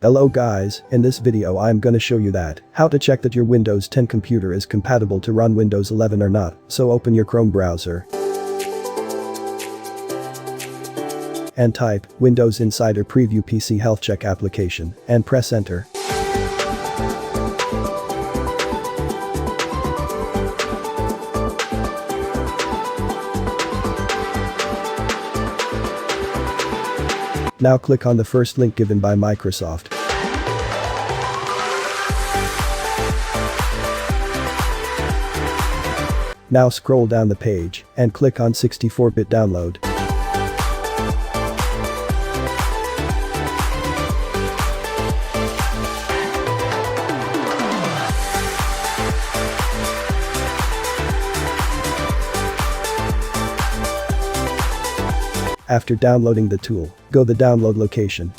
Hello guys, in this video I'm gonna show you how to check that your Windows 10 computer is compatible to run Windows 11 or not. So open your Chrome browser and type Windows Insider Preview PC Health Check application and press enter. Now click on the first link given by Microsoft. Now scroll down the page and click on 64-bit download. After downloading the tool, go the download location.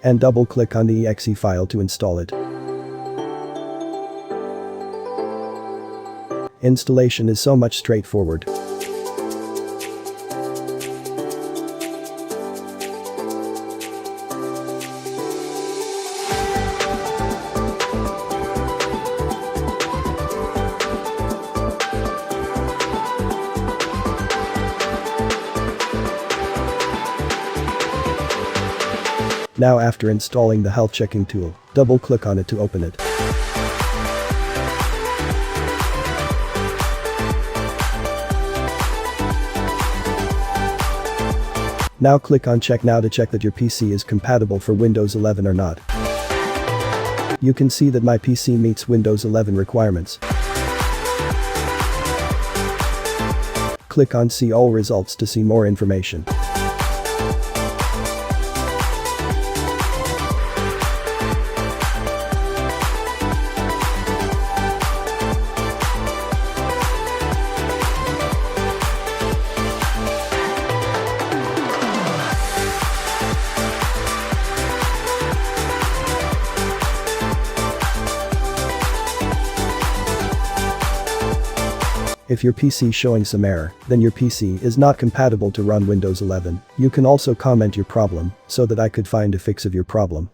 And double-click on the exe file to install it. Installation is so much straightforward. Now after installing the health checking tool, double-click on it to open it. Now click on Check Now to check that your PC is compatible for Windows 11 or not. You can see that my PC meets Windows 11 requirements. Click on See All Results to see more information. If your PC is showing some error, then your PC is not compatible to run Windows 11. You can also comment your problem so that I could find a fix of your problem.